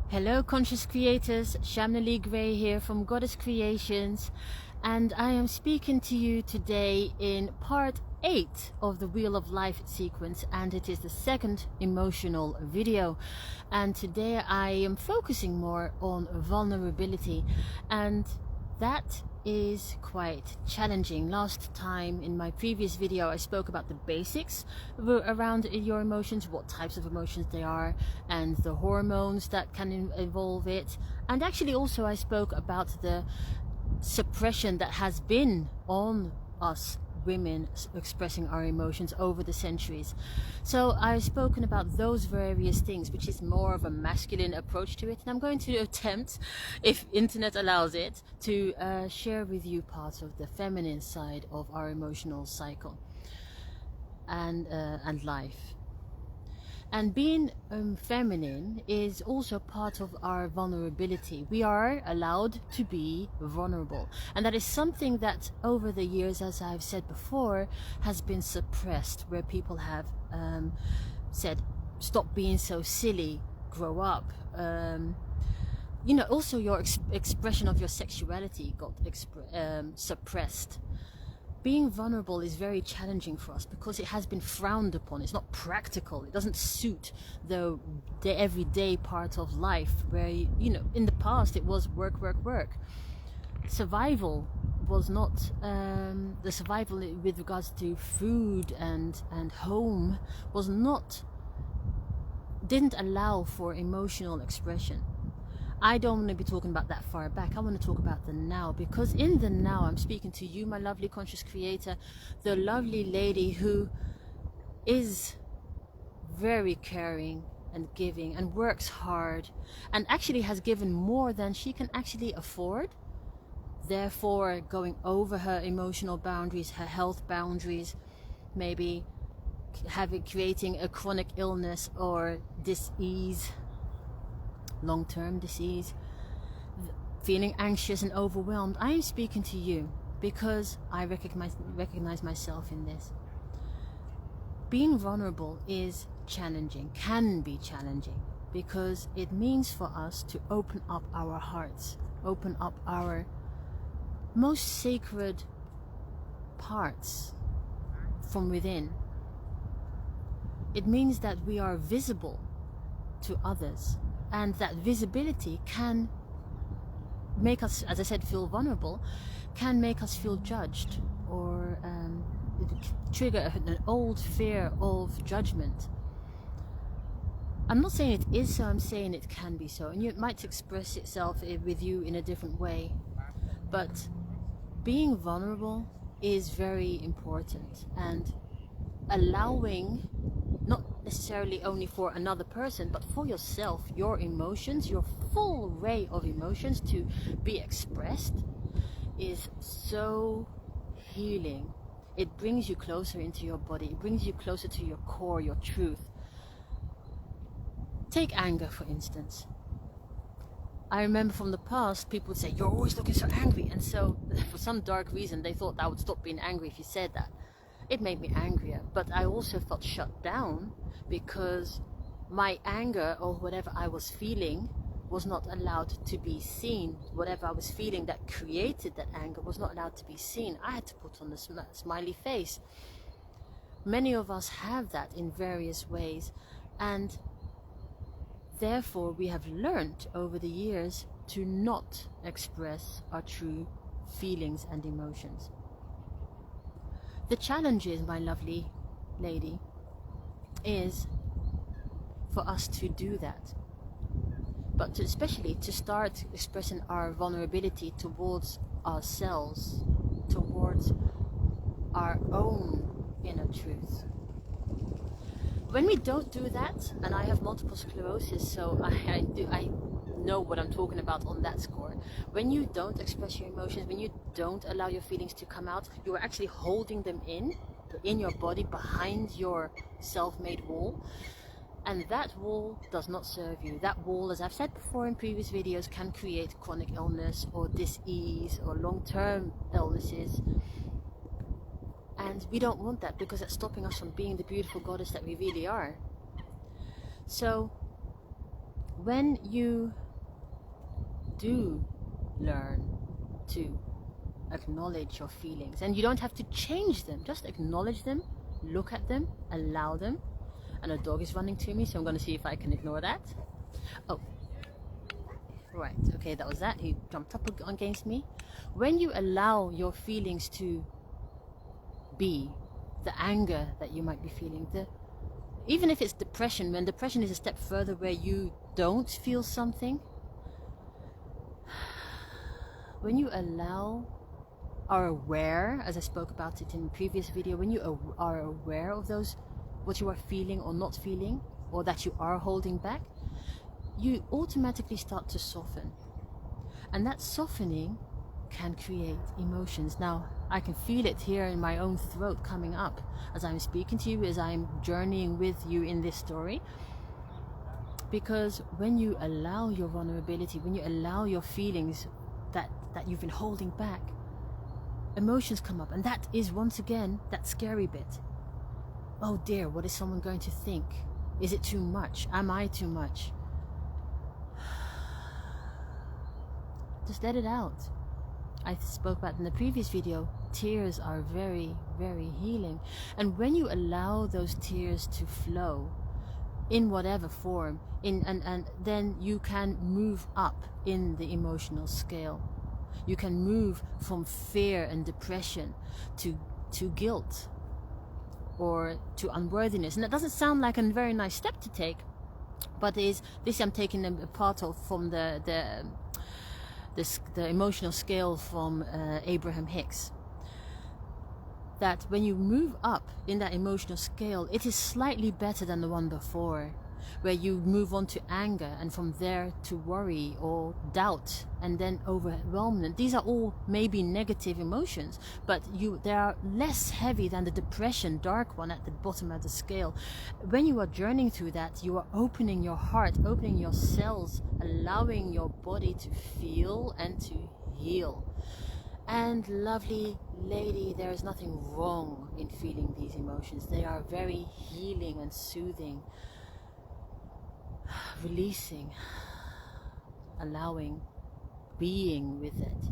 Hello conscious creators, Shamnali Gray here from Goddess Creations, and I am speaking to you today in part 8 of the Wheel of Life sequence, and it is the second emotional video. And today I am focusing more on vulnerability, and that is quite challenging. Last time in my previous video I spoke about the basics around your emotions, what types of emotions they are, and the hormones that can involve it. And actually also I spoke about the suppression that has been on us women expressing our emotions over the centuries. So I've spoken about those various things, which is more of a masculine approach to it, and I'm going to attempt, if internet allows it, to share with you parts of the feminine side of our emotional cycle and life. And being feminine is also part of our vulnerability. We are allowed to be vulnerable. And that is something that over the years, as I've said before, has been suppressed, where people have said, stop being so silly, grow up. You know, also your expression of your sexuality got suppressed. Being vulnerable is very challenging for us because it has been frowned upon. It's not practical. It doesn't suit the everyday part of life where, you know, in the past it was work, work, work. Survival was not, the survival with regards to food and home was not, didn't allow for emotional expression. I don't want to be talking about that far back. I want to talk about the now, because in the now I'm speaking to you, my lovely conscious creator, the lovely lady who is very caring and giving and works hard and actually has given more than she can actually afford, therefore going over her emotional boundaries, her health boundaries, maybe creating a chronic illness or dis-ease, long-term disease, feeling anxious and overwhelmed. I am speaking to you because I recognize myself in this. Being vulnerable is challenging, can be challenging, because it means for us to open up our hearts, open up our most sacred parts from within. It means that we are visible to others, and that visibility can make us, as I said, feel vulnerable, can make us feel judged, or trigger an old fear of judgment. I'm not saying it is so, I'm saying it can be so, and it might express itself with you in a different way. But being vulnerable is very important, and allowing, not necessarily only for another person, but for yourself, your emotions, your full array of emotions to be expressed is so healing. It brings you closer into your body. It brings you closer to your core, your truth. Take anger, for instance. I remember from the past, people would say, you're always looking so angry. And so, for some dark reason, they thought I would stop being angry if you said that. It made me angrier, but I also felt shut down because my anger or whatever I was feeling was not allowed to be seen. Whatever I was feeling that created that anger was not allowed to be seen. I had to put on a smiley face. Many of us have that in various ways, and therefore we have learned over the years to not express our true feelings and emotions. The challenge is, my lovely lady, is for us to do that, but especially to start expressing our vulnerability towards ourselves, towards our own inner truth. When we don't do that, and I have multiple sclerosis, so I know what I'm talking about on that score. When you don't express your emotions, when you don't allow your feelings to come out, you are actually holding them in your body, behind your self-made wall, and that wall does not serve you. That wall, as I've said before in previous videos, can create chronic illness or dis-ease or long-term illnesses, and we don't want that, because it's stopping us from being the beautiful goddess that we really are. So when you do learn to acknowledge your feelings, and you don't have to change them, just acknowledge them, look at them, allow them. And a dog is running to me, so I'm going to see if I can ignore that. Oh, right, okay, that was that. He jumped up against me. When you allow your feelings to be, the anger that you might be feeling, even if it's depression, when depression is a step further where you don't feel something, when you are aware, as I spoke about it in the previous video, when you are aware of those, what you are feeling or not feeling, or that you are holding back, you automatically start to soften. And that softening can create emotions. Now, I can feel it here in my own throat coming up as I'm speaking to you, as I'm journeying with you in this story. Because when you allow your vulnerability, when you allow your feelings that you've been holding back, emotions come up. And that is, once again, that scary bit. Oh dear, what is someone going to think? Is it too much? Am I too much? Just let it out. I spoke about in the previous video, tears are very, very healing. And when you allow those tears to flow in whatever form, and then you can move up in the emotional scale. You can move from fear and depression to guilt or to unworthiness. And that doesn't sound like a very nice step to take, but this I'm taking a part of from the emotional scale from Abraham Hicks. That when you move up in that emotional scale, it is slightly better than the one before, where you move on to anger, and from there to worry or doubt, and then overwhelmment. These are all maybe negative emotions, but they are less heavy than the depression, dark one at the bottom of the scale. When you are journeying through that, you are opening your heart, opening your cells, allowing your body to feel and to heal. And lovely lady, there is nothing wrong in feeling these emotions. They are very healing and soothing. Releasing, allowing, being with it.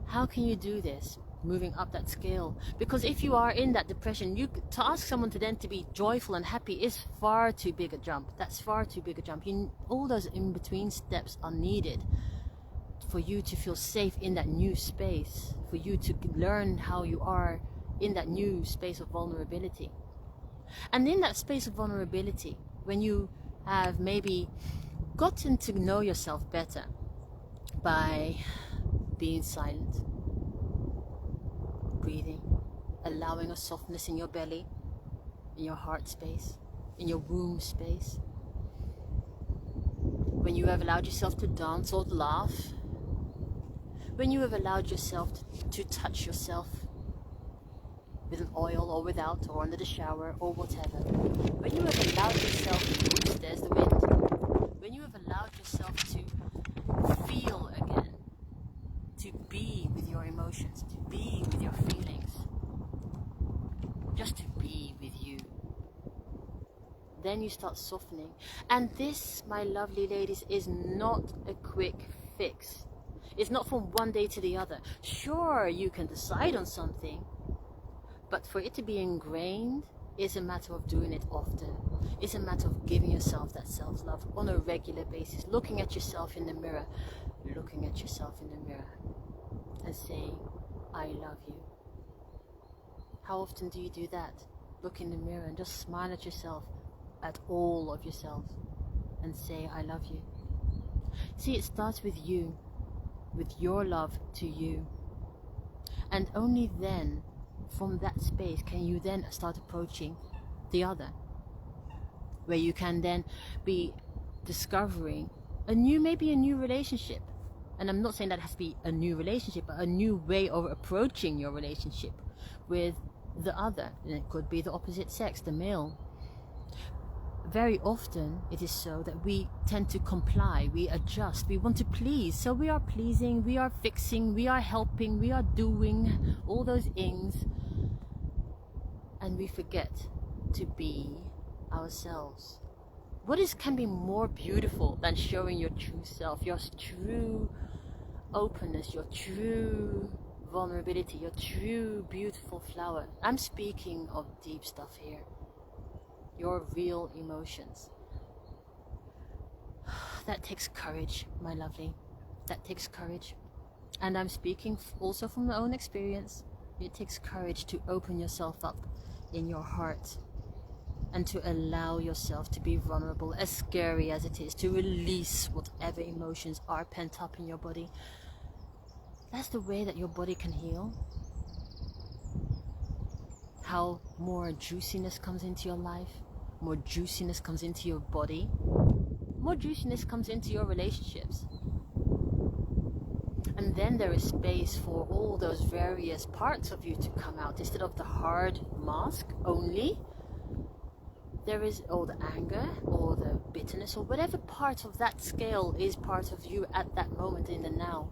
How can you do this? Moving up that scale. Because if you are in that depression, to ask someone to then to be joyful and happy is far too big a jump. That's far too big a jump. All those in-between steps are needed for you to feel safe in that new space, for you to learn how you are in that new space of vulnerability. And in that space of vulnerability, when you have maybe gotten to know yourself better by being silent, breathing, allowing a softness in your belly, in your heart space, in your womb space, when you have allowed yourself to dance or laugh, when you have allowed yourself to touch yourself with an oil or without, or under the shower or whatever, when you have allowed yourself, oops, there's the wind, when you have allowed yourself to feel again, to be with your emotions, to be with your feelings, just to be with you, then you start softening. And this, my lovely ladies, is not a quick fix. It's not from one day to the other. Sure, you can decide on something, but for it to be ingrained, it's a matter of doing it often. It's a matter of giving yourself that self-love on a regular basis, looking at yourself in the mirror, and saying, I love you. How often do you do that? Look in the mirror and just smile at yourself, at all of yourself, and say, I love you. See, it starts with you, with your love to you. And only then, from that space, can you then start approaching the other, where you can then be discovering maybe a new relationship. And I'm not saying that it has to be a new relationship, but a new way of approaching your relationship with the other. And it could be the opposite sex, the male. Very often it is so that we tend to comply, we adjust, we want to please. So we are pleasing, we are fixing, we are helping, we are doing all those things. And we forget to be ourselves. can be more beautiful than showing your true self, your true openness, your true vulnerability, your true beautiful flower? I'm speaking of deep stuff here, your real emotions. That takes courage, my lovely. That takes courage. And I'm speaking also from my own experience. It takes courage to open yourself up in your heart and to allow yourself to be vulnerable, as scary as it is, to release whatever emotions are pent up in your body. That's the way that your body can heal. How more juiciness comes into your life, more juiciness comes into your body, more juiciness comes into your relationships. And then there is space for all those various parts of you to come out. Instead of the hard mask only, there is all the anger or the bitterness or whatever part of that scale is part of you at that moment in the now.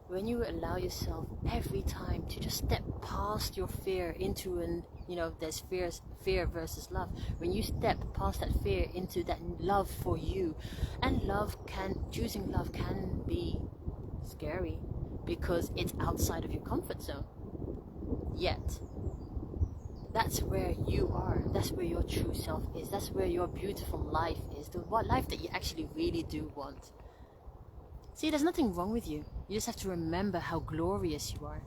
When you allow yourself every time to just step past your fear into an, there's fear versus love. When you step past that fear into that love for you, and choosing love can be scary because it's outside of your comfort zone. Yet, that's where you are. That's where your true self is. That's where your beautiful life is. The life that you actually really do want. See, there's nothing wrong with you. You just have to remember how glorious you are.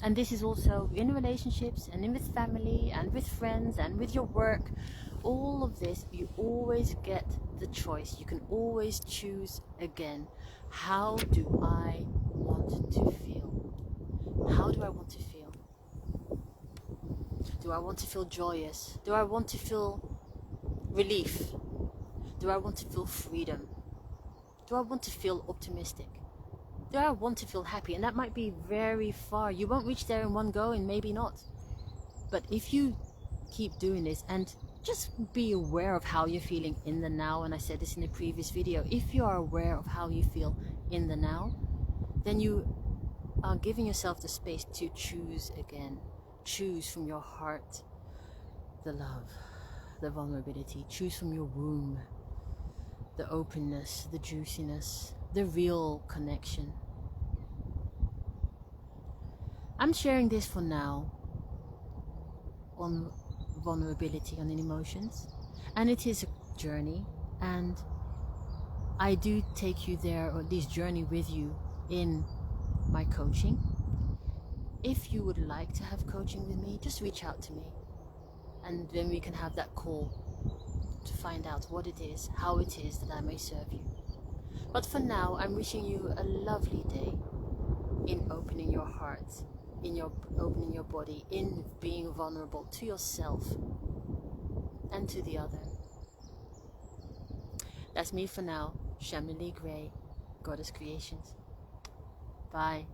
And this is also in relationships and in with family and with friends and with your work. All of this, you always get the choice. You can always choose again. How do I want to feel? How do I want to feel? Do I want to feel joyous? Do I want to feel relief? Do I want to feel freedom? Do I want to feel optimistic? Do I want to feel happy? And that might be very far. You won't reach there in one go, and maybe not. But if you keep doing this and just be aware of how you're feeling in the now, and I said this in a previous video, if you are aware of how you feel in the now, then you are giving yourself the space to choose again. Choose from your heart the love, the vulnerability. Choose from your womb the openness, the juiciness, the real connection. I'm sharing this for now on vulnerability, on emotions, and it is a journey, and I do take you there, or this journey with you, in my coaching. If you would like to have coaching with me, just reach out to me, and then we can have that call to find out what it is, how it is that I may serve you. But for now, I'm wishing you a lovely day in opening your heart, opening your body, in being vulnerable to yourself and to the other. That's me for now, Shamili Gray, Goddess Creations. Bye.